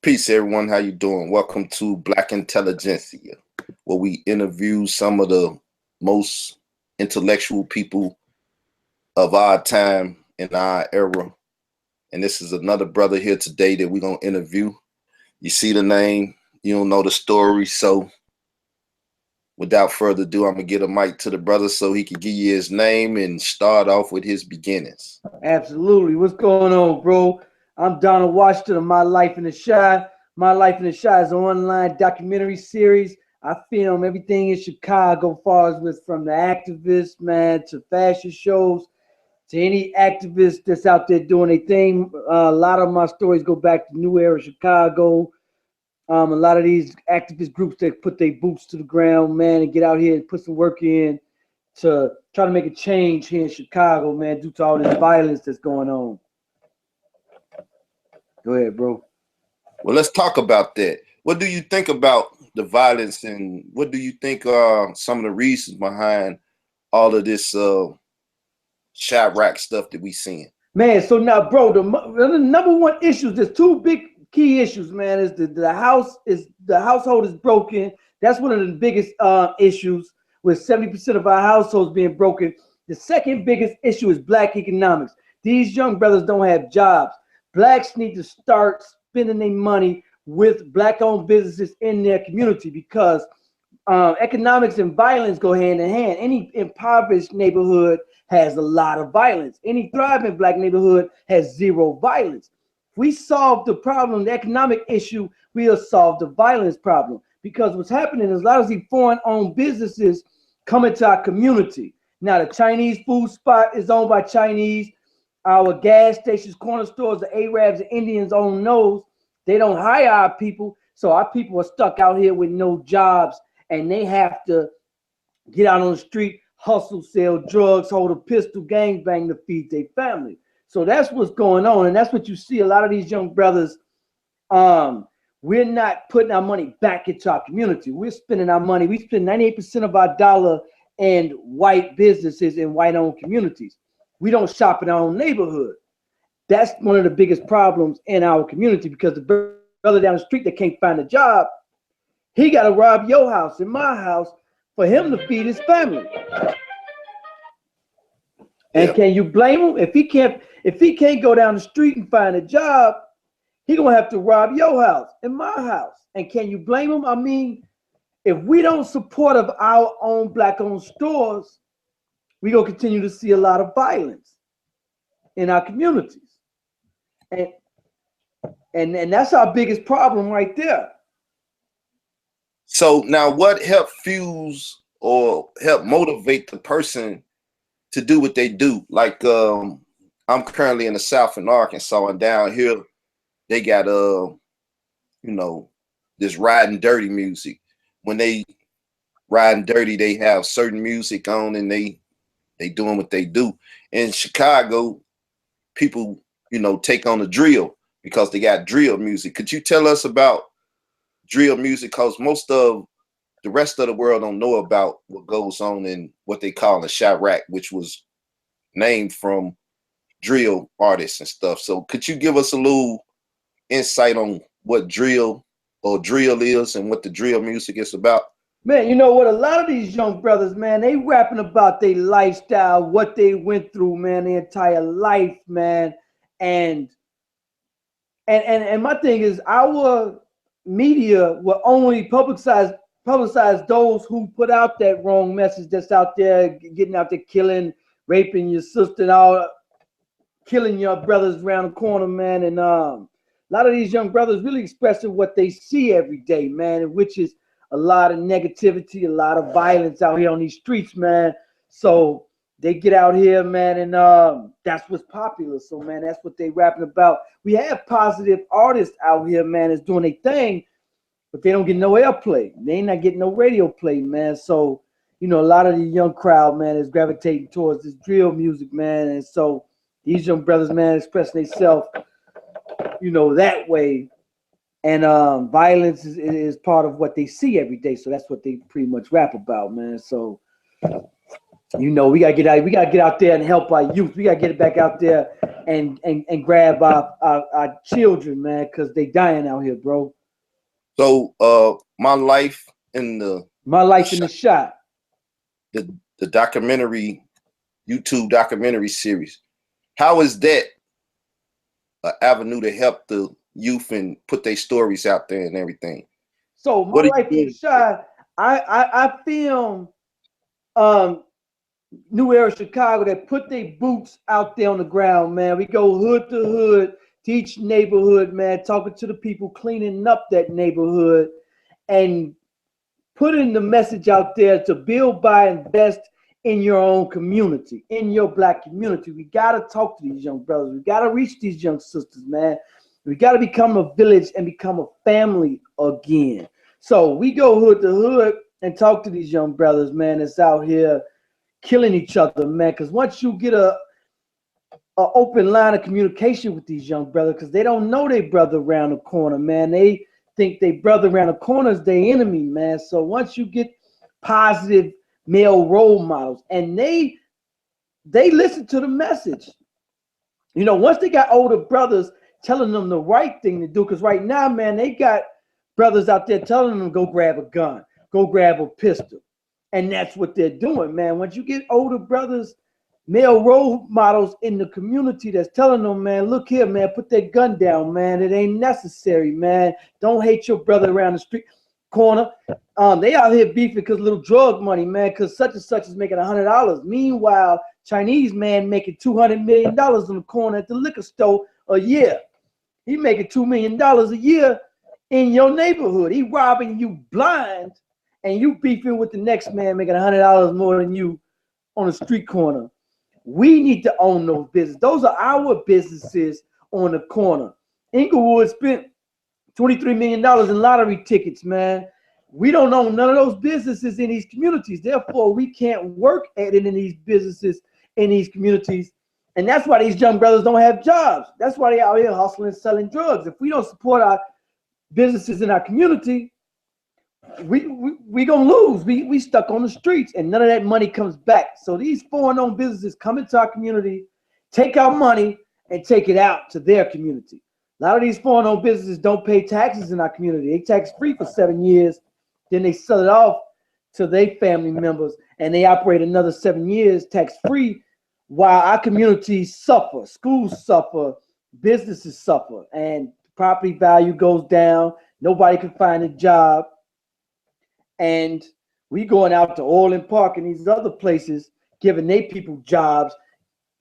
Peace, everyone. How you doing? Welcome to Black Intelligentsia, where we interview some of the most intellectual people of our time in our era. And this is another brother here today that we're going to interview. You see the name, you don't know the story. So without further ado, I'm going to get a mic to the brother so he can give you his name and start off with his beginnings. Absolutely. What's going on, bro? I'm Donald Washington of My Life in the Shy. My Life in the Shy is an online documentary series. I film everything in Chicago, far as with from the activists, man, to fashion shows, to any activist that's out there doing a thing. A lot of my stories go back to New Era Chicago. A lot of these activist groups that put their boots to the ground, man, and get out here and put some work in to try to make a change here in Chicago, man, due to all this violence that's going on. Go ahead, bro. Well, let's talk about that. What do you think about the violence, and what do you think are some of the reasons behind all of this Chirac stuff that we seeing? Man, so now, bro, the number one issue, there's two big key issues, man, is the household is broken. That's one of the biggest issues, with 70% of our households being broken. The second biggest issue is black economics. These young brothers don't have jobs. Blacks need to start spending their money with black-owned businesses in their community, because economics and violence go hand in hand. Any impoverished neighborhood has a lot of violence. Any thriving black neighborhood has zero violence. If we solve the problem, the economic issue, we'll solve the violence problem. Because what's happening is a lot of these foreign-owned businesses come into our community. Now, the Chinese food spot is owned by Chinese. Our gas stations, corner stores, the Arabs and Indians own those. They don't hire our people, so our people are stuck out here with no jobs, and they have to get out on the street, hustle, sell drugs, hold a pistol, gangbang to feed their family. So that's what's going on, and that's what you see. A lot of these young brothers, we're not putting our money back into our community. We're spending our money. We spend 98% of our dollar in white businesses in white-owned communities. We don't shop in our own neighborhood. That's one of the biggest problems in our community, because the brother down the street that can't find a job, he got to rob your house and my house for him to feed his family. And can you blame him? If he can't go down the street and find a job, he gonna have to rob your house and my house. And can you blame him? I mean, if we don't support of our own black-owned stores, we gonna continue to see a lot of violence in our communities. And that's our biggest problem right there. So now, what helped fuse or help motivate the person to do what they do? Like, I'm currently in the South in Arkansas, and down here they got this riding dirty music. When they riding dirty, they have certain music on, and they doing what they do. In Chicago, people take on the drill because they got drill music. Could you tell us about drill music? Because most of the rest of the world don't know about what goes on in what they call a Chirac, which was named from drill artists and stuff. So could you give us a little insight on what drill is and what the drill music is about? Man, you know what? A lot of these young brothers, man, they rapping about their lifestyle, what they went through, man, their entire life, man. And my thing is, our media will only publicize those who put out that wrong message, that's out there getting out there killing, raping your sister, and all, killing your brothers around the corner, man. And a lot of these young brothers really expressing what they see every day, man, which is a lot of negativity, a lot of violence out here on these streets, man. So they get out here, man, and that's what's popular. So, man, that's what they rapping about. We have positive artists out here, man, that's doing their thing, but they don't get no airplay. They ain't not getting no radio play, man. So, a lot of the young crowd, man, is gravitating towards this drill music, man. And so these young brothers, man, expressing themselves, that way. And violence is part of what they see every day. So that's what they pretty much rap about, man. So You know, we gotta get out. We gotta get out there and help our youth. We gotta get it back out there and grab our children, man, because they dying out here, bro. So, my life in My the life in the shot, shot. the documentary, YouTube documentary series. How is that an avenue to help the youth and put their stories out there and everything? So my What are you life in the doing? shot. I film um New Era Chicago that put their boots out there on the ground, man. We go hood to hood to each neighborhood, man, talking to the people, cleaning up that neighborhood, and putting the message out there to build, buy, invest in your own community, in your black community. We gotta talk to these young brothers. We gotta reach these young sisters, man. We gotta become a village and become a family again. So we go hood to hood and talk to these young brothers, man, that's out here killing each other, man. Because once you get a open line of communication with these young brothers, because they don't know their brother around the corner, man. They think their brother around the corner is their enemy, man. So once you get positive male role models, and they listen to the message. You know, once they got older brothers telling them the right thing to do, because right now, man, they got brothers out there telling them go grab a gun, go grab a pistol. And that's what they're doing, man. Once you get older brothers, male role models in the community that's telling them, man, look here, man, put that gun down, man. It ain't necessary, man. Don't hate your brother around the street corner. They out here beefing because little drug money, man, because such and such is making $100. Meanwhile, Chinese man making $200 million on the corner at the liquor store a year. He making $2 million a year in your neighborhood. He robbing you blind, and you beefing with the next man making $100 more than you on the street corner. We need to own those businesses. Those are our businesses on the corner. Inglewood spent $23 million in lottery tickets, man. We don't own none of those businesses in these communities. Therefore, we can't work at it in these businesses in these communities. And that's why these young brothers don't have jobs. That's why they out here hustling and selling drugs. If we don't support our businesses in our community, we gonna lose. We stuck on the streets, and none of that money comes back. So these foreign-owned businesses come into our community, take our money, and take it out to their community. A lot of these foreign-owned businesses don't pay taxes in our community. They tax free for 7 years, then they sell it off to their family members, and they operate another 7 years tax free, while our communities suffer, schools suffer, businesses suffer, and property value goes down. Nobody can find a job. And we going out to Orland Park and these other places, giving their people jobs,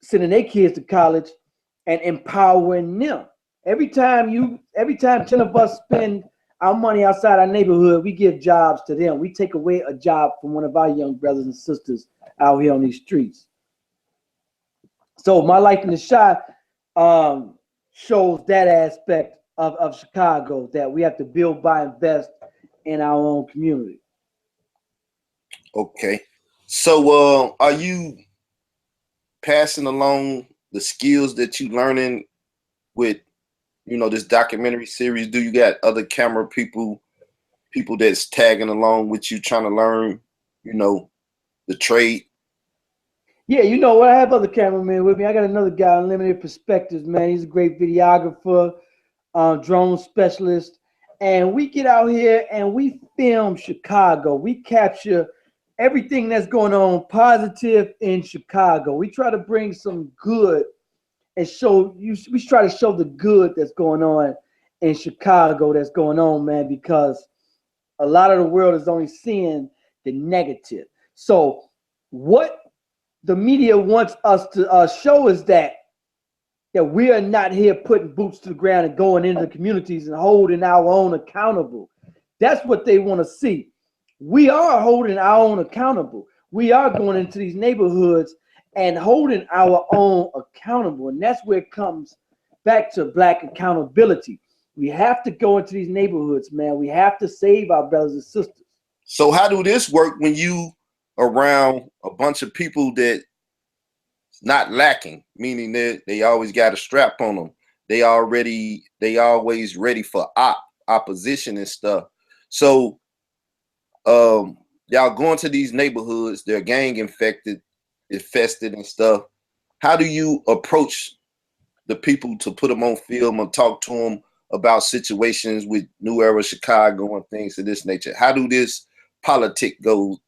sending their kids to college, and empowering them. Every time 10 of us spend our money outside our neighborhood, we give jobs to them. We take away a job from one of our young brothers and sisters out here on these streets. So my life in the shot shows that aspect of Chicago, that we have to build, buy, invest in our own community. Okay. So, are you passing along the skills that you learning with, this documentary series? Do you got other camera people that's tagging along with you trying to learn, the trade? Yeah, you know what? I have other cameramen with me. I got another guy, Unlimited Perspectives, man. He's a great videographer, drone specialist. And we get out here and we film Chicago. We capture everything that's going on positive in Chicago. We try to bring some good and show you. We try to show the good that's going on in Chicago, that's going on, man, because a lot of the world is only seeing the negative. So what the media wants us to show is that we are not here putting boots to the ground and going into the communities and holding our own accountable. That's what they want to see. We are holding our own accountable. We are going into these neighborhoods and holding our own accountable. And that's where it comes back to Black accountability. We have to go into these neighborhoods, man. We have to save our brothers and sisters. So how do this work when you around a bunch of people that not lacking, meaning that they always got a strap on them. They always ready for opposition and stuff. So y'all going to these neighborhoods, they're gang infected. infested and stuff. How do you approach the people to put them on film or talk to them about situations with New Era Chicago and things of this nature? How do this politic go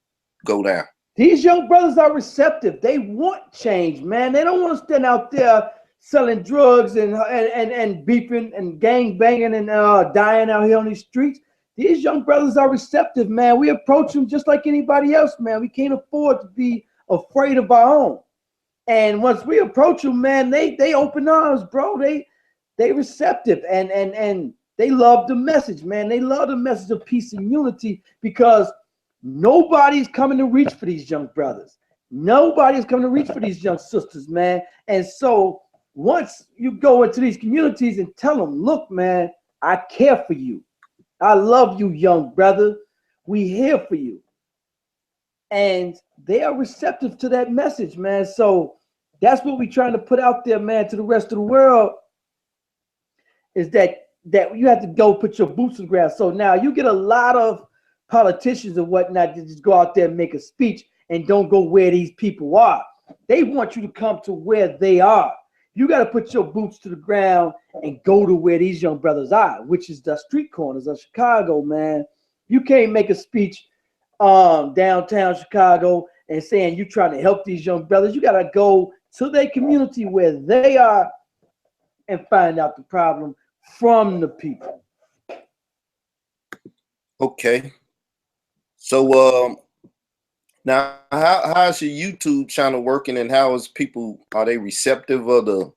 down? These young brothers are receptive. They want change, man. They don't want to stand out there selling drugs and beefing and gang banging and dying out here on these streets. These young brothers are receptive, man. We approach them just like anybody else, man. We can't afford to be afraid of our own. And once we approach them, man, they open arms, bro. They receptive and they love the message, man. They love the message of peace and unity because nobody's coming to reach for these young brothers. Nobody's coming to reach for these young sisters, man. And so once you go into these communities and tell them, look, man, I care for you. I love you, young brother. We here for you. And they are receptive to that message, man. So that's what we're trying to put out there, man, to the rest of the world, is that you have to go put your boots on the ground. So now you get a lot of politicians and whatnot to just go out there and make a speech and don't go where these people are. They want you to come to where they are. You got to put your boots to the ground and go to where these young brothers are, which is the street corners of Chicago, man. You can't make a speech downtown Chicago and saying you're trying to help these young brothers. You got to go to their community where they are and find out the problem from the people. Okay. So now how's your YouTube channel working, and how is people, are they receptive of the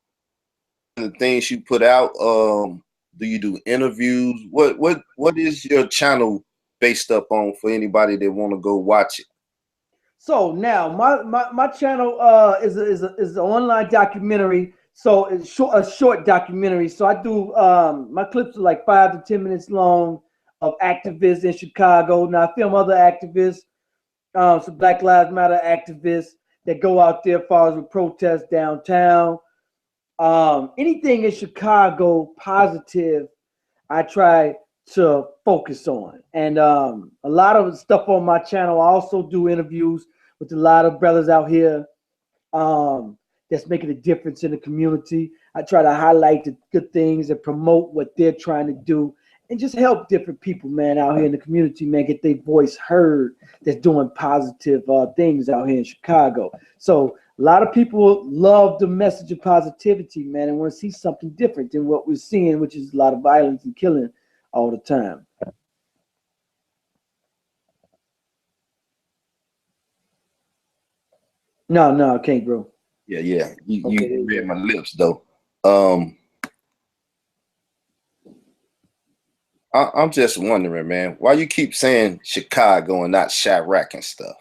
things you put out? Do you do interviews? What is your channel based up on for anybody that want to go watch it? So now my channel is an online documentary. So it's a short documentary. So I do my clips are like 5 to 10 minutes long of activists in Chicago. Now I film other activists, some Black Lives Matter activists that go out there as far as with protests downtown. Anything in Chicago positive, I try to focus on. And a lot of stuff on my channel, I also do interviews with a lot of brothers out here that's making a difference in the community. I try to highlight the good things and promote what they're trying to do and just help different people, man, out here in the community, man, get their voice heard that's doing positive things out here in Chicago. So a lot of people love the message of positivity, man, and want to see something different than what we're seeing, which is a lot of violence and killing all the time. No, I can't, bro. Yeah. You Okay. read my lips though. I'm just wondering, man, why you keep saying Chicago and not Chirac and stuff?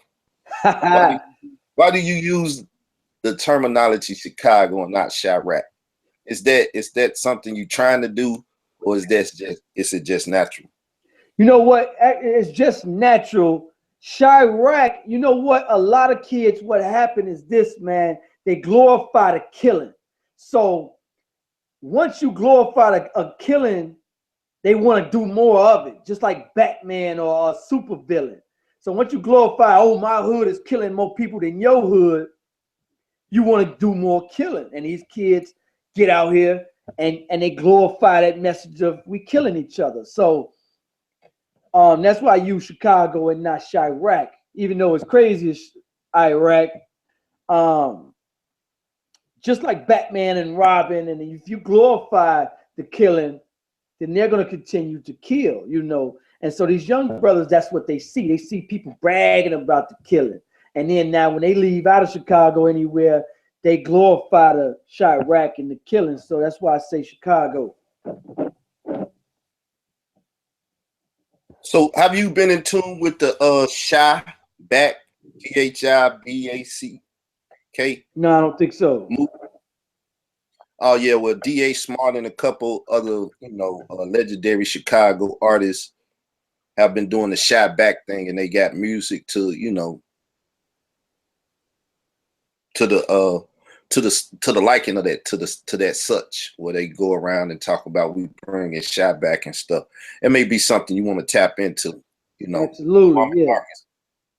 Why do you use the terminology Chicago and not Chirac? Is that something you trying to do, or is it just natural? You know what? It's just natural. Chirac, you know what? A lot of kids, what happened is this, man. They glorify the killing. So once you glorify a killing, they want to do more of it, just like Batman or a super villain. So once you glorify, oh, my hood is killing more people than your hood, you want to do more killing. And these kids get out here and they glorify that message of we killing each other. So that's why I use Chicago and not Chirac, even though it's crazy as Iraq. Just like Batman and Robin, and if you glorify the killing, then they're going to continue to kill, you know. And so these young brothers, that's what they see. They see people bragging about the killing. And then now when they leave out of Chicago anywhere, they glorify the Chirac and the killing. So that's why I say Chicago. So have you been in tune with the Chi-Back, Chiback? No, I don't think so. Oh yeah, well, D.A. Smart and a couple other, legendary Chicago artists have been doing the Chi-Back thing, and they got music to, to the liking of that, to that such, where they go around and talk about we bringing Chi-Back and stuff. It may be something you want to tap into, Absolutely, yeah.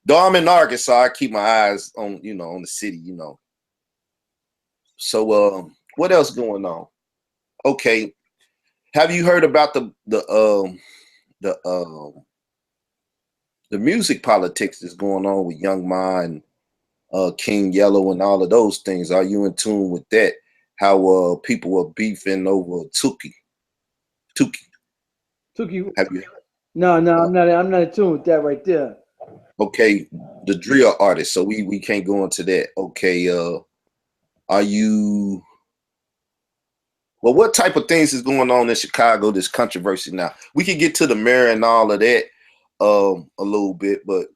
Though I'm in Arkansas, I keep my eyes on, on the city, So what else going on? Okay. Have you heard about the the music politics that's going on with Young Ma and King Yellow and all of those things? Are you in tune with that? How people were beefing over Tuki. Took you? Have you No, no, uh, I'm not in tune with that right there. okay, the drill artist, so we can't go into that. Okay, are you well, what type of things is going on in Chicago, this controversy now? We can get to the mayor and all of that a little bit, but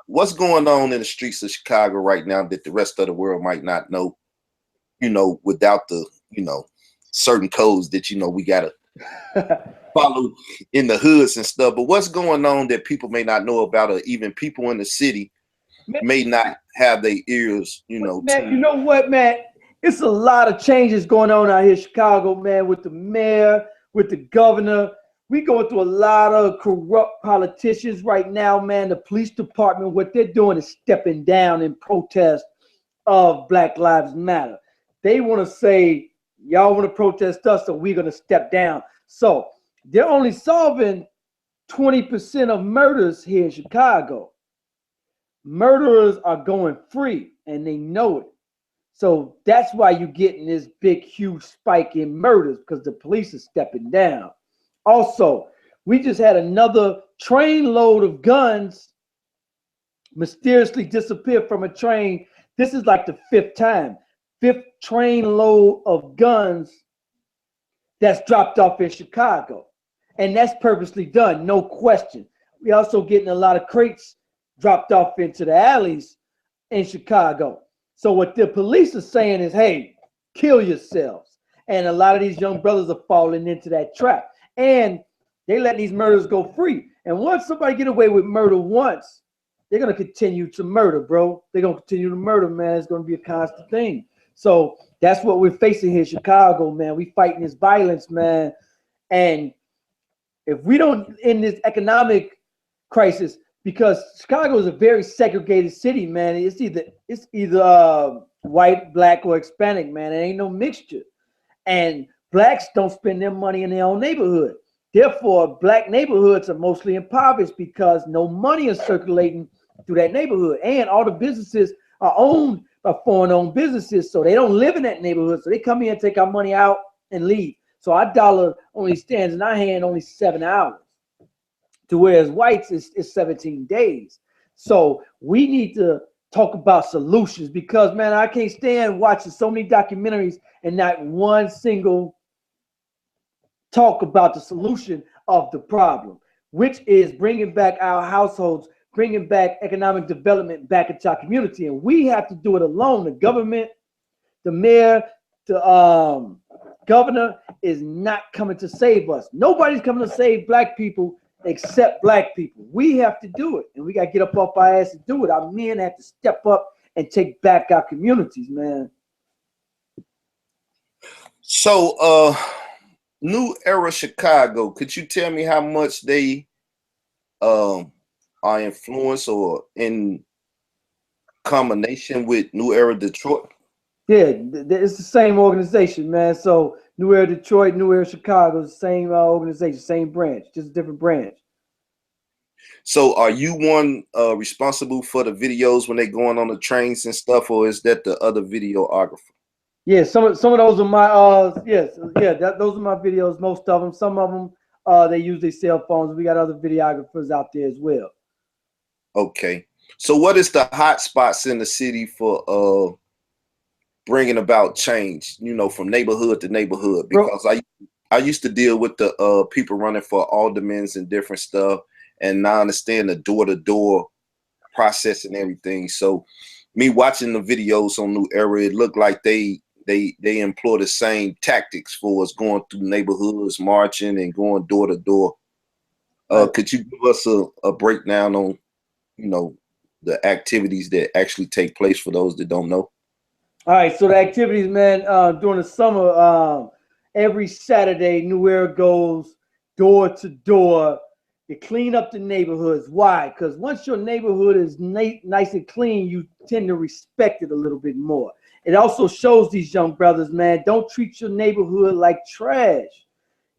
what's going on in the streets of Chicago right now that the rest of the world might not know, without the, certain codes that, we gotta follow in the hoods and stuff. But what's going on that people may not know about, or even people in the city may not have their ears, Man, you tuned? know what, man? It's a lot of changes going on out here in Chicago, man, with the mayor, with the governor. We going through a lot of corrupt politicians right now, man. The police department, what they're doing is stepping down in protest of Black Lives Matter. They want to say, y'all want to protest us, so we're going to step down. So they're only solving 20% of murders here in Chicago. Murderers are going free, and they know it. So that's why you're getting this big, huge spike in murders, because the police are stepping down. Also, we just had another train load of guns mysteriously disappear from a train. This is like the fifth train load of guns that's dropped off in Chicago. And that's purposely done, no question. We also getting a lot of crates dropped off into the alleys in Chicago. So what the police are saying is, hey, kill yourselves. And a lot of these young brothers are falling into that trap. And they let these murders go free. And once somebody get away with murder once, they're going to continue to murder, bro. They're going to continue to murder, man. It's going to be a constant thing. So that's what we're facing here in Chicago, man. We fighting this violence, man. And if we don't end this economic crisis, because Chicago is a very segregated city, man. It's either white, black, or Hispanic, man. It ain't no mixture. And blacks don't spend their money in their own neighborhood. Therefore, black neighborhoods are mostly impoverished because no money is circulating through that neighborhood. And all the businesses are owned by foreign-owned businesses, so they don't live in that neighborhood. So they come here and take our money out and leave. So our dollar only stands in our hand only 7 hours, to whereas whites is 17 days. So we need to talk about solutions, because, man, I can't stand watching so many documentaries and not one single talk about the solution of the problem, which is bringing back our households, bringing back economic development back into our community. And we have to do it alone. The government, the mayor, the governor is not coming to save us. Nobody's coming to save black people except black people. We have to do it, and we got to get up off our ass and do it. Our men have to step up and take back our communities, man. So, New Era Chicago, could you tell me how much they are influenced or in combination with New Era Detroit? Yeah, it's the same organization, man. So New Era Detroit, New Era Chicago, the same organization, same branch, just a different branch. So are you one responsible for the videos when they going on the trains and stuff, or is that the other videographer? Yeah, some of those are my yes, yeah, those are my videos. Most of them, some of them they use their cell phones. We got other videographers out there as well. Okay. So what is the hot spots in the city for bringing about change, from neighborhood to neighborhood? Bro, Because I used to deal with the people running for aldermans and different stuff, and now I understand the door-to-door process and everything. So me watching the videos on New Era, it looked like they employ the same tactics for us going through neighborhoods, marching and going door to door. Could you give us a breakdown on, the activities that actually take place for those that don't know? all right, so the activities, man, during the summer, every Saturday, New Era goes door to door You clean up the neighborhoods. Why? Because once your neighborhood is nice and clean, you tend to respect it a little bit more. It also shows these young brothers, man, don't treat your neighborhood like trash.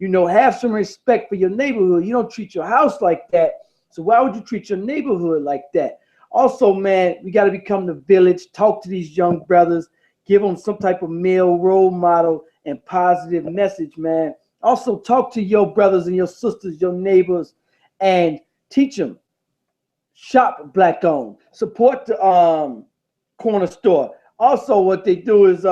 You know, have some respect for your neighborhood. You don't treat your house like that. So why would you treat your neighborhood like that? Also, man, we got to become the village. Talk to these young brothers. Give them some type of male role model and positive message, man. Also, talk to your brothers and your sisters, your neighbors, and teach them. Shop black owned. Support the corner store. Also, what they do is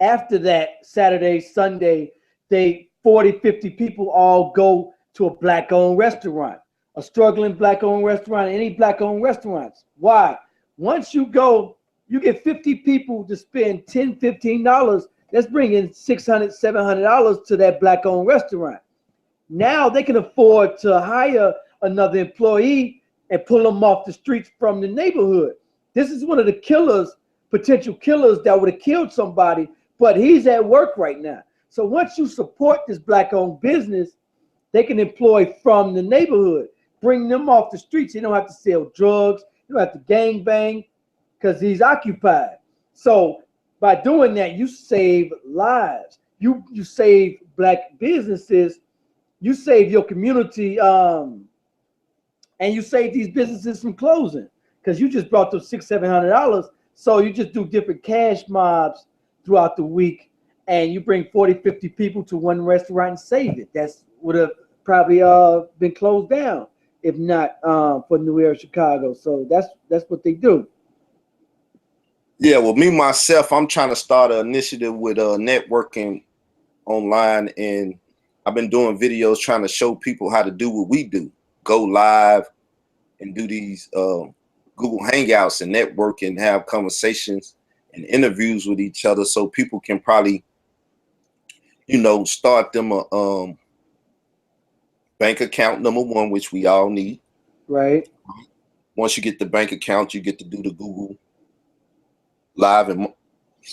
after that Saturday, Sunday, they 40, 50 people all go to a black owned restaurant, a struggling black owned restaurant, any black owned restaurants. Why? Once you go, you get 50 people to spend $10, $15. That's bringing $600, $700 to that black owned restaurant. Now they can afford to hire another employee and pull them off the streets from the neighborhood. This is one of the killers, potential killers that would have killed somebody, but he's at work right now. So once you support this black-owned business, they can employ from the neighborhood, bring them off the streets. You don't have to sell drugs. You don't have to gang bang because he's occupied. So by doing that, you save lives. You save black businesses. You save your community, and you save these businesses from closing because you just brought them $600, $700. So you just do different cash mobs throughout the week, and you bring 40, 50 people to one restaurant and save it. That's would have probably been closed down if not for New Era Chicago. So that's what they do. Yeah, well, me myself, I'm trying to start an initiative with networking online, and I've been doing videos trying to show people how to do what we do. Go live and do these Google Hangouts and network and have conversations and interviews with each other so people can probably, start them a bank account, number one, which we all need. Right. Once you get the bank account, you get to do the Google Live and,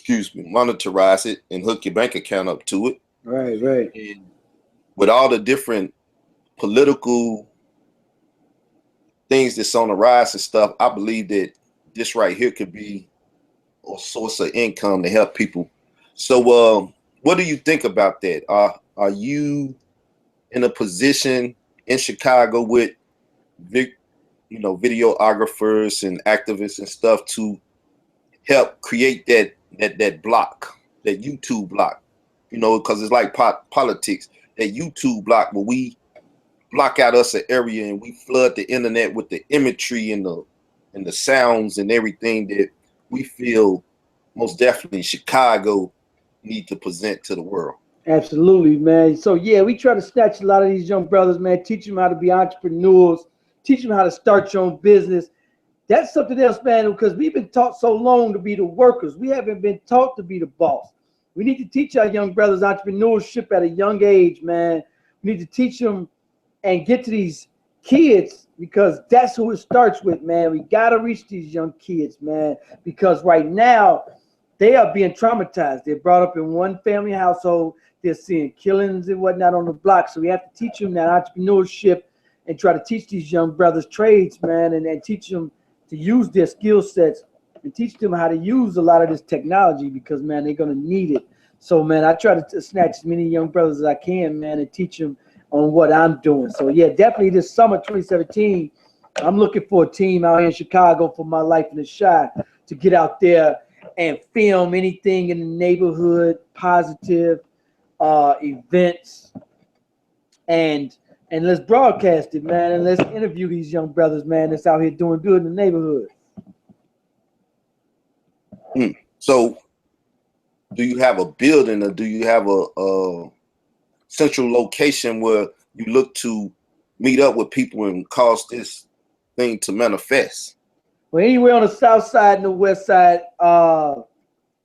monetize it and hook your bank account up to it. Right, right. And with all the different political things that's on the rise and stuff, I believe that this right here could be a source of income to help people. So what do you think about that? Are you in a position in Chicago with videographers and activists and stuff to help create that block, that YouTube block, because it's like politics, that YouTube block where we block out us an area and we flood the internet with the imagery and the sounds and everything that we feel most definitely Chicago need to present to the world. Absolutely, man. So yeah, we try to snatch a lot of these young brothers, man, teach them how to be entrepreneurs, teach them how to start your own business. That's something else, man, because we've been taught so long to be the workers. We haven't been taught to be the boss. We need to teach our young brothers entrepreneurship at a young age, man. We need to teach them and get to these kids because that's who it starts with, man. We got to reach these young kids, man, because right now they are being traumatized. They're brought up in one family household. They're seeing killings and whatnot on the block. So we have to teach them that entrepreneurship and try to teach these young brothers trades, man, and teach them to use their skill sets and teach them how to use a lot of this technology because, man, they're going to need it. So, man, I try to snatch as many young brothers as I can, man, and teach them on what I'm doing. So, yeah, definitely this summer 2017, I'm looking for a team out here in Chicago for my life in the Chi to get out there and film anything in the neighborhood, positive events, and let's broadcast it, man, and let's interview these young brothers, man, that's out here doing good in the neighborhood. So do you have a building or do you have a central location where you look to meet up with people and cause this thing to manifest? Well, anywhere on the south side and the west side, all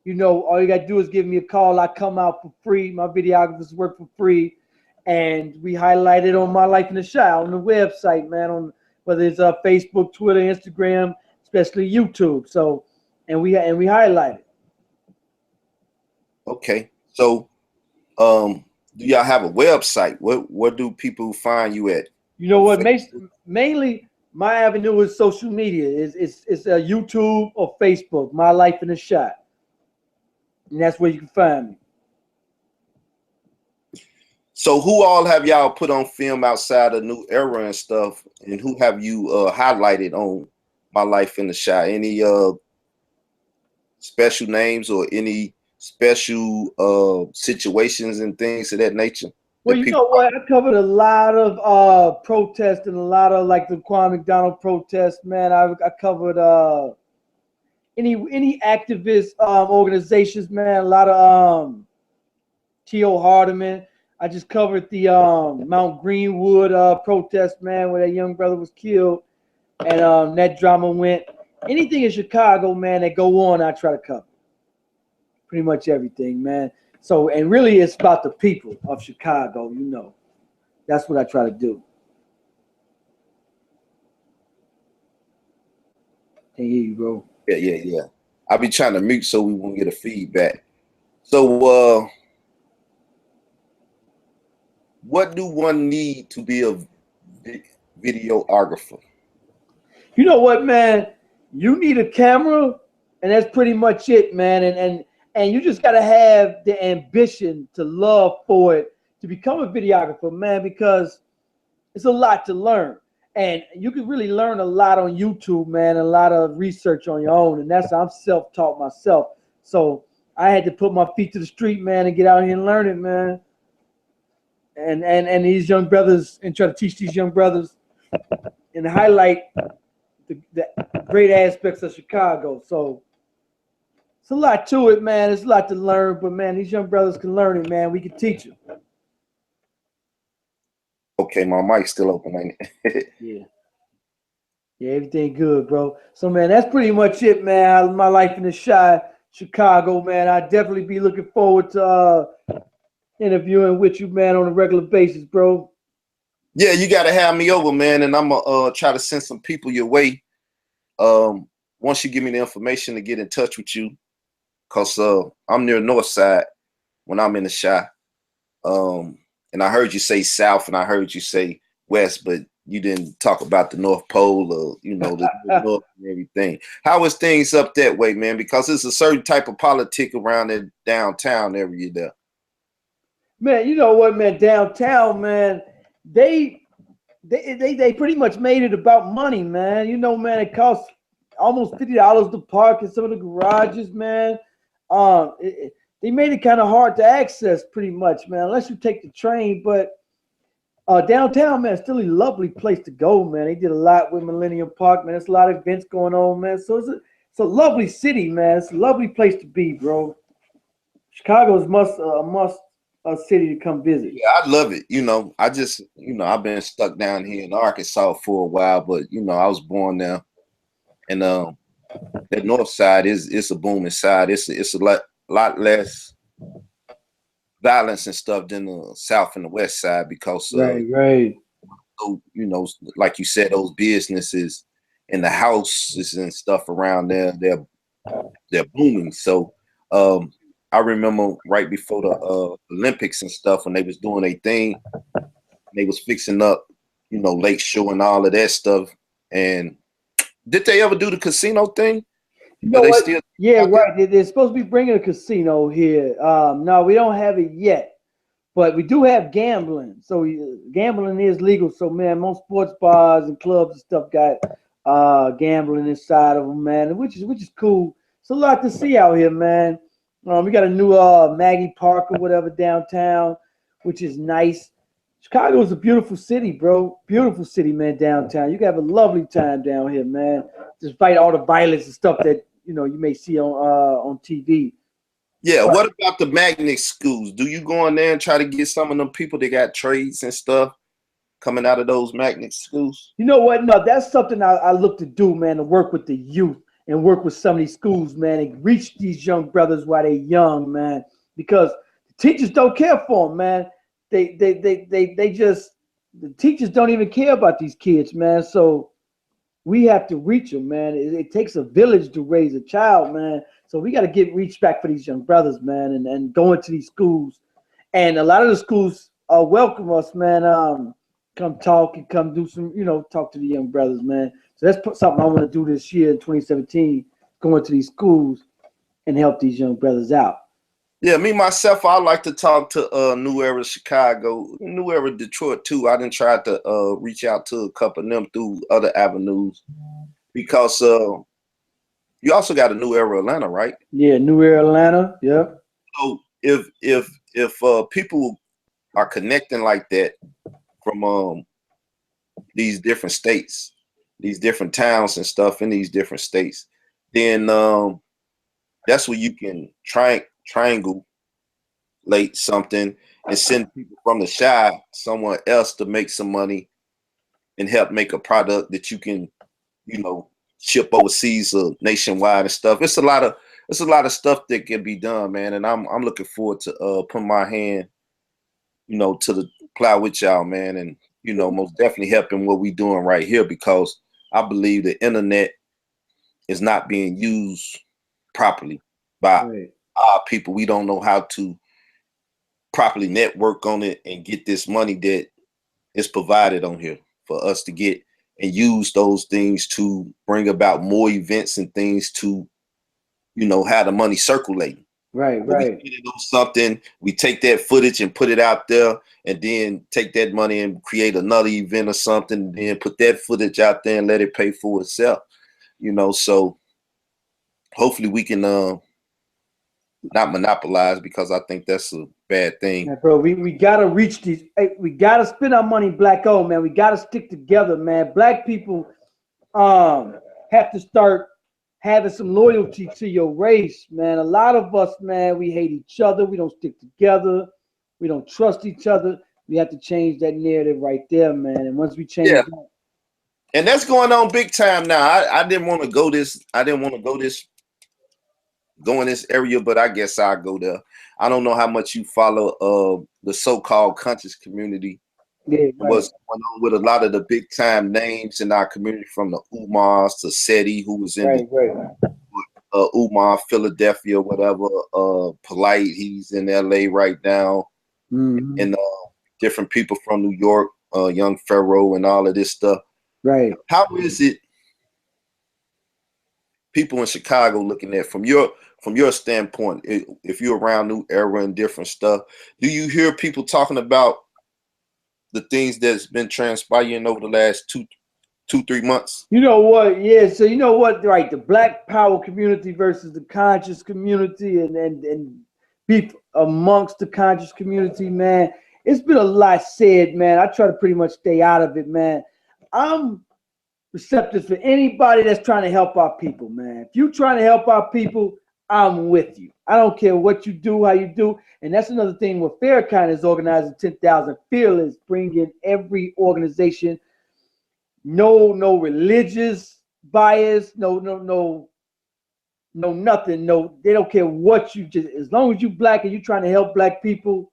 you got to do is give me a call. I come out for free. My videographers work for free. And we highlight it on My Life in the Chi on the website, man, on whether it's Facebook, Twitter, Instagram, especially YouTube. So, and we highlight it. Okay. So, do y'all have a website? Where do people find you at? You know on what? Facebook? Mainly, my avenue is social media. It's YouTube or Facebook. My Life in a Shot, and that's where you can find me. So who all have y'all put on film outside of New Era and stuff, and who have you highlighted on My Life in the Shot? Any special names or any special situations and things of that nature Well, that you people? know what? I covered a lot of protests and a lot of like the Kwame McDonald protests, man. I covered any activist organizations, man. A lot of T.O. Hardeman. I just covered the Mount Greenwood protest, man, where that young brother was killed, and that drama went. Anything in Chicago, man, that go on, I try to cover. Pretty much everything, man. So, and really, it's about the people of Chicago. You know, that's what I try to do. Can't hear you, bro. Yeah. I be trying to mute so we won't get a feedback. So, what do one need to be a videographer? You know what, man? You need a camera, and that's pretty much it, man. And you just gotta have the ambition to love for it to become a videographer, man, because it's a lot to learn. And you can really learn a lot on YouTube, man, a lot of research on your own. And that's I'm self-taught myself. So I had to put my feet to the street, man, and get out here and learn it, man. And these young brothers and try to teach these young brothers and highlight the great aspects of Chicago. So it's a lot to it, man. It's a lot to learn, but man, these young brothers can learn it, man. We can teach them. Okay, my mic's still open, ain't it? Yeah. Yeah, everything good, bro. So man, that's pretty much it, man. My Life in the Chicago, man. I definitely be looking forward to interviewing with you, man, on a regular basis, bro. Yeah, you got to have me over, man, and I'm gonna try to send some people your way. Once you give me the information to get in touch with you, cause I'm near North Side when I'm in the Chi. And I heard you say South, and I heard you say West, but you didn't talk about the North Pole or the North and everything. How is things up that way, man? Because it's a certain type of politic around that downtown area there. Man, you know what, man? Downtown, man, they pretty much made it about money, man. You know, man, it costs almost $50 to park in some of the garages, man. They made it kind of hard to access, pretty much, man, unless you take the train. But downtown, man, still a lovely place to go, man. They did a lot with Millennium Park, man. There's a lot of events going on, man. So it's a lovely city, man. It's a lovely place to be, bro. Chicago is a must a city to come visit. Yeah, I love it. I just, I've been stuck down here in Arkansas for a while, but I was born there, and that north side it's a booming side. It's a lot less violence and stuff than the south and the west side because Right. like you said, those businesses and the houses and stuff around there, they're booming. So I remember right before the Olympics and stuff when they was doing a thing, they was fixing up, Lake Shore and all of that stuff. And did they ever do the casino thing? You know what? Yeah, right. They're supposed to be bringing a casino here. No, we don't have it yet, but we do have gambling. So gambling is legal. So man, most sports bars and clubs and stuff got gambling inside of them, man, which is cool. It's a lot to see out here, man. We got a new Maggie Park or whatever downtown, which is nice. Chicago is a beautiful city, bro. Beautiful city, man, downtown. You can have a lovely time down here, man. Despite all the violence and stuff that, you may see on TV. Yeah, what about the magnet schools? Do you go in there and try to get some of them people that got trades and stuff coming out of those magnet schools? You know what? No, that's something I look to do, man, to work with the youth and work with some of these schools, man, and reach these young brothers while they're young, man, because the teachers don't care for them, man. They just, the teachers don't even care about these kids, man. So we have to reach them, man. It takes a village to raise a child, man. So we got to reach back for these young brothers, man, and go into these schools. And a lot of the schools welcome us, man. come talk and come do some, talk to the young brothers, man. So that's something I want to do this year in 2017, going to these schools and help these young brothers out. Yeah, me myself, I like to talk to New Era Chicago, New Era Detroit too. I didn't try to reach out to a couple of them through other avenues because you also got a New Era Atlanta, right? Yeah, New Era Atlanta. Yep. So if people are connecting like that from these different states, these different towns and stuff in these different states, then that's where you can triangulate something and send people from the shy somewhere else to make some money and help make a product that you can, ship overseas or nationwide and stuff. It's a lot of stuff that can be done, man. And I'm looking forward to putting my hand, to the plow with y'all, man, and most definitely helping what we doing right here because I believe the internet is not being used properly by Right. our people. We don't know how to properly network on it and get this money that is provided on here for us to get and use those things to bring about more events and things to, have the money circulating. Right. But we Right. spend it on something, we take that footage and put it out there, and then take that money and create another event or something, and then put that footage out there and let it pay for itself. So hopefully we can not monopolize because I think that's a bad thing. Yeah, bro, we gotta reach these. Hey, we gotta spend our money black owned, man. We gotta stick together, man. Black people have to start having some loyalty to your race, man. A lot of us, man, we hate each other. We don't stick together. We don't trust each other. We have to change that narrative right there, man. And once we Yeah, change that, and that's going on big time now. I didn't want to go this. I didn't want to go in this area, but I guess I'll go there. I don't know how much you follow the so-called conscious community. yeah, right, What's going on with a lot of the big time names in our community, from the Umars to Seti, who was in the right. Umar, Philadelphia, whatever. Polite, he's in LA right now, Hmm. and different people from New York, Young Pharaoh, and all of this stuff. Right. How is it people in Chicago looking at from your standpoint? If you're around New Era and different stuff, do you hear people talking about the things that's been transpiring over the last 3 months? You know what? Yeah. So you know what? Right. The Black Power community versus the conscious community, and beef amongst the conscious community, man. It's been a lot said, man. I try to pretty much stay out of it, man. I'm receptive for anybody that's trying to help our people, man. If you're trying to help our people, I'm with you. I don't care what you do, how you do. And that's another thing where Farrakhan is organizing 10,000 Fearless, bringing every organization, no religious bias, no nothing. No, they don't care what you just, as long as you black and you trying to help black people,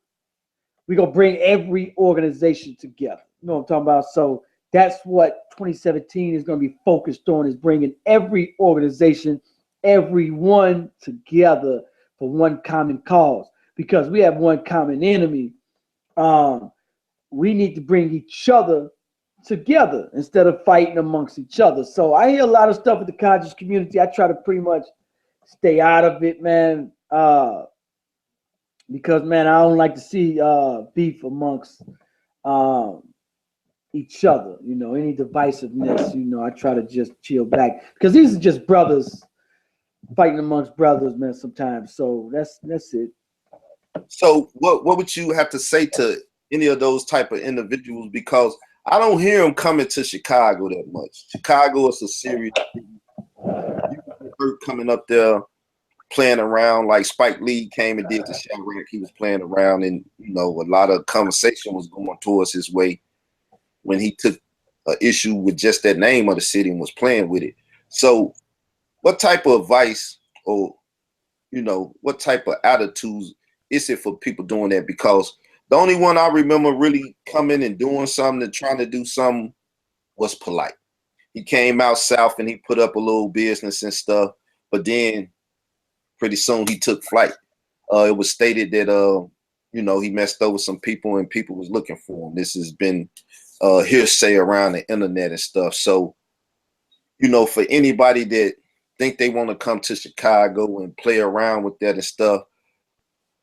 we're gonna bring every organization together. You know what I'm talking about? So that's what 2017 is going to be focused on, is bringing every organization, everyone together for one common cause, because we have one common enemy. um, we need to bring each other together instead of fighting amongst each other. So I hear a lot of stuff with the conscious community. I try to pretty much stay out of it, man, because man, I don't like to see beef amongst um, each other. Any divisiveness. I try to just chill back because these are just brothers fighting amongst brothers, man. Sometimes, so that's it. So what would you have to say to any of those type of individuals? Because I don't hear them coming to Chicago that much. Chicago is a serious thing. You can get hurt coming up there playing around, like Spike Lee came and did the Chirac. He was playing around, and a lot of conversation was going towards his way when he took an issue with just that name of the city and was playing with it. So what type of advice, or what type of attitudes is it for people doing that? Because the only one I remember really coming and doing something and trying to do something was Polite. He came out south and he put up a little business and stuff, but then pretty soon he took flight. It was stated that he messed over some people and people was looking for him. This has been hearsay around the internet and stuff. So, for anybody that think they want to come to Chicago and play around with that and stuff,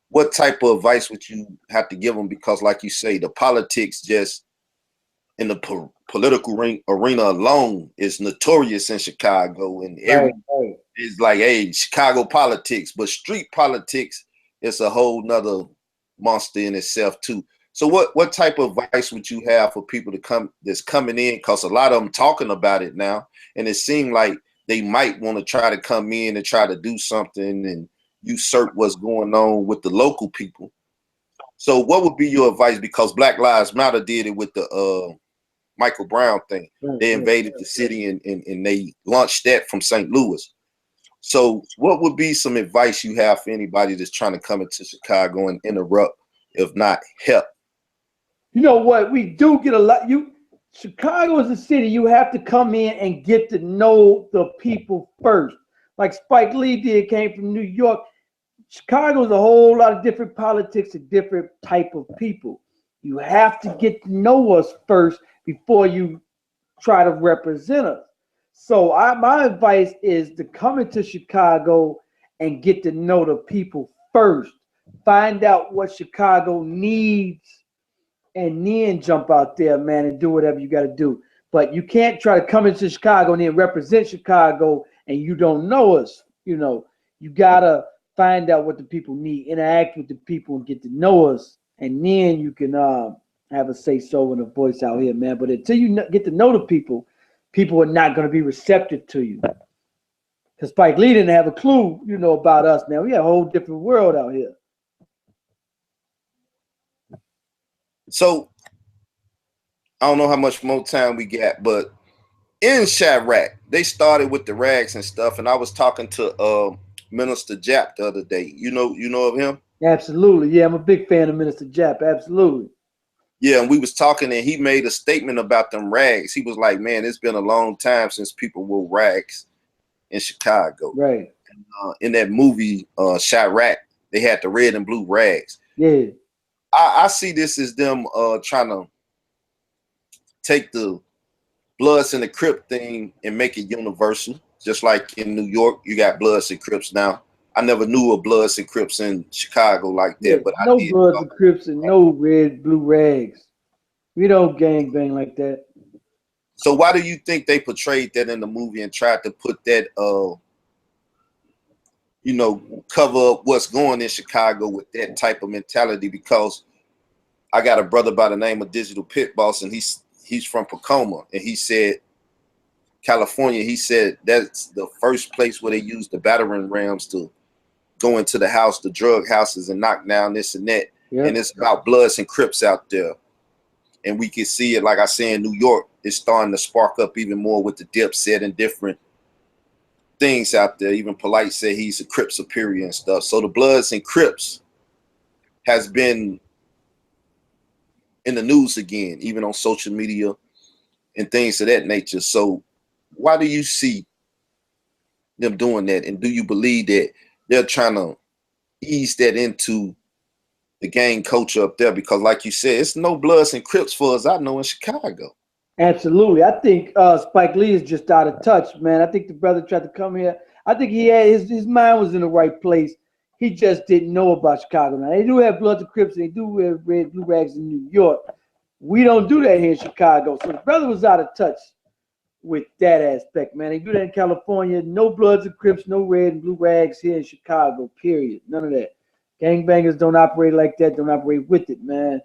what type of advice would you have to give them? Because like you say, the politics just in the political arena alone is notorious in Chicago, and Right. is like, hey, Chicago politics, but street politics is a whole nother monster in itself too. So what type of advice would you have for people that's coming in? Because a lot of them talking about it now, and it seemed like they might want to try to come in and try to do something and usurp what's going on with the local people. So what would be your advice? Because Black Lives Matter did it with the Michael Brown thing. They invaded the city and they launched that from St. Louis. So what would be some advice you have for anybody that's trying to come into Chicago and interrupt, if not help? You know what? We do get a lot. Chicago is a city. You have to come in and get to know the people first. Like Spike Lee did, came from New York. Chicago is a whole lot of different politics and different type of people. You have to get to know us first before you try to represent us. So my advice is to come into Chicago and get to know the people first. Find out what Chicago needs, and then jump out there, man, and do whatever you got to do. But you can't try to come into Chicago and then represent Chicago and you don't know us. You got to find out what the people need, interact with the people and get to know us. And then you can have a say-so and a voice out here, man. But until you get to know the people are not going to be receptive to you. Because Spike Lee didn't have a clue, about us, man. We have a whole different world out here. So I don't know how much more time we got, but in Chirac, they started with the rags and stuff, and I was talking to Minister Jap the other day. You know of him? Absolutely. Yeah, I'm a big fan of Minister Jap. Absolutely. Yeah, and we was talking, and he made a statement about them rags. He was like, man, it's been a long time since people wore rags in Chicago. Right. And, in that movie, Chirac, they had the red and blue rags. Yeah. I see this as them trying to take the Bloods and the Crip thing and make it universal. Just like in New York, you got Bloods and Crips now. I never knew of Bloods and Crips in Chicago like that, but no I did. Bloods and Crips and no red, blue rags. We don't gang bang like that. So why do you think they portrayed that in the movie and tried to put that, cover up what's going in Chicago with that type of mentality? Because I got a brother by the name of Digital Pit Boss, and he's from Tacoma, and he said California. He said that's the first place where they use the battering rams to go into the house, the drug houses, and knock down this and that. Yep. And it's about Bloods and Crips out there. And we can see it, like I say, in New York, it's starting to spark up even more with the Dipset and different things out there. Even Polite said he's a Crip superior and stuff. So the Bloods and Crips has been in the news again, even on social media and things of that nature. So why do you see them doing that? And do you believe that they're trying to ease that into the gang culture up there? Because like you said, it's no Bloods and Crips for us I know in Chicago. Absolutely. I think Spike Lee is just out of touch, man. I think the brother tried to come here. I think he had his mind was in the right place. He just didn't know about Chicago. Now, they do have Bloods and Crips, and they do have red, blue rags in New York. We don't do that here in Chicago. So the brother was out of touch with that aspect, man. They do that in California. No Bloods and Crips, no red and blue rags here in Chicago, period. None of that. Gangbangers don't operate like that, don't operate with it, man.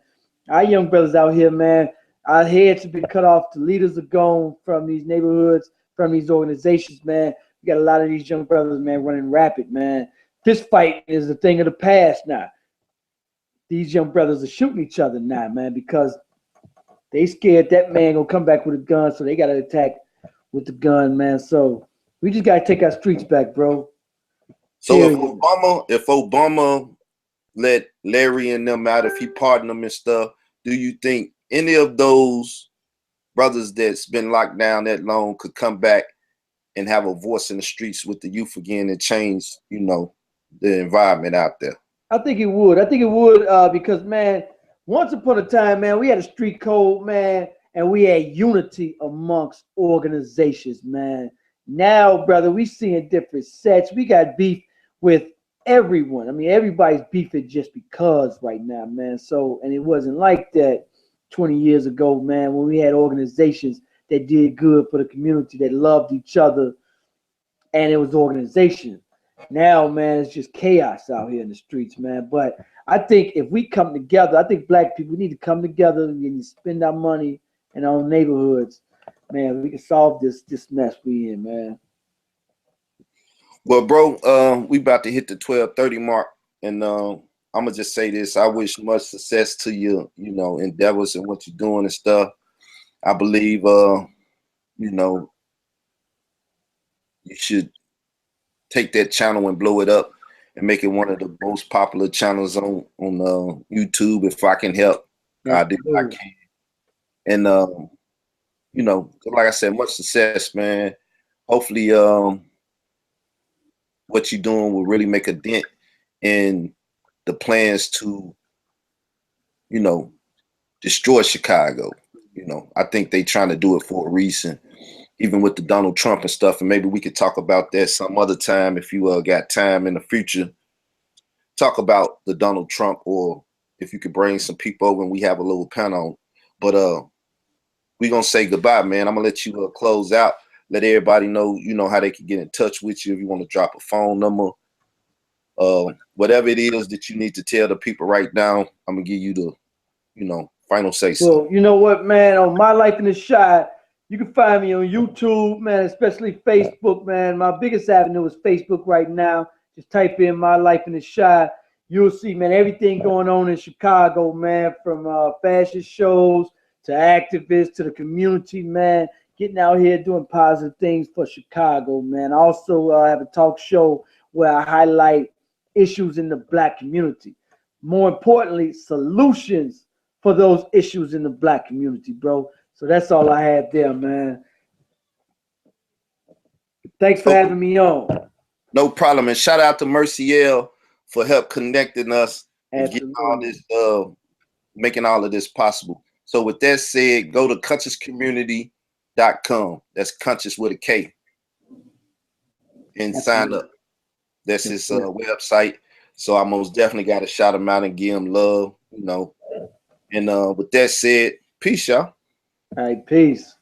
Our young brothers out here, man, our heads have been cut off. The leaders are gone from these neighborhoods, from these organizations, man. We got a lot of these young brothers, man, running rapid, man. Fist fight is a thing of the past now. These young brothers are shooting each other now, man, because they scared that man gonna come back with a gun, so they gotta attack with the gun, man. So we just gotta take our streets back, bro. So if Obama let Larry and them out, if he pardoned them and stuff, do you think any of those brothers that's been locked down that long could come back and have a voice in the streets with the youth again and change, the environment out there? I think it would. I think it would because, man, once upon a time, man, we had a street code, man, and we had unity amongst organizations, man. Now, brother, we seeing different sets. We got beef with everyone. I mean, everybody's beefing just because right now, man. So, and it wasn't like that 20 years ago, man, when we had organizations that did good for the community, that loved each other, and it was organization. Now, man, it's just chaos out here in the streets, man. But I think if we come together, I think black people need to come together and spend our money in our own neighborhoods. Man, we can solve this mess we in, man. Well, bro, we about to hit the 12:30 mark, and I'm gonna just say this: I wish much success to you, endeavors and what you're doing and stuff. I believe, you know, you should take that channel and blow it up and make it one of the most popular channels on YouTube. If I can help, I do what I can. And like I said, much success, man. Hopefully, what you're doing will really make a dent in the plans to, destroy Chicago. I think they trying to do it for a reason, even with the Donald Trump and stuff. And maybe we could talk about that some other time if you got time in the future. Talk about the Donald Trump, or if you could bring some people over and we have a little panel. But we're gonna say goodbye, man. I'm gonna let you close out. Let everybody know, how they can get in touch with you if you want to drop a phone number. Whatever it is that you need to tell the people right now, I'm gonna give you the, final say. Well, you know what, man? On My Life in the Shot, you can find me on YouTube, man, especially Facebook, man. My biggest avenue is Facebook right now. Just type in My Life in the Shot. You'll see, man, everything going on in Chicago, man, from fashion shows to activists to the community, man. Getting out here doing positive things for Chicago, man. I also have a talk show where I highlight issues in the black community. More importantly, solutions for those issues in the black community, bro. So that's all I have there, man. Thanks for having me on. No problem. And shout out to Merciel for help connecting us and getting all this, making all of this possible. So with that said, go to consciouscommunity.com. That's conscious with a K. And sign up. That's his website. So I most definitely got to shout him out and give him love, And with that said, peace, y'all. All right, peace.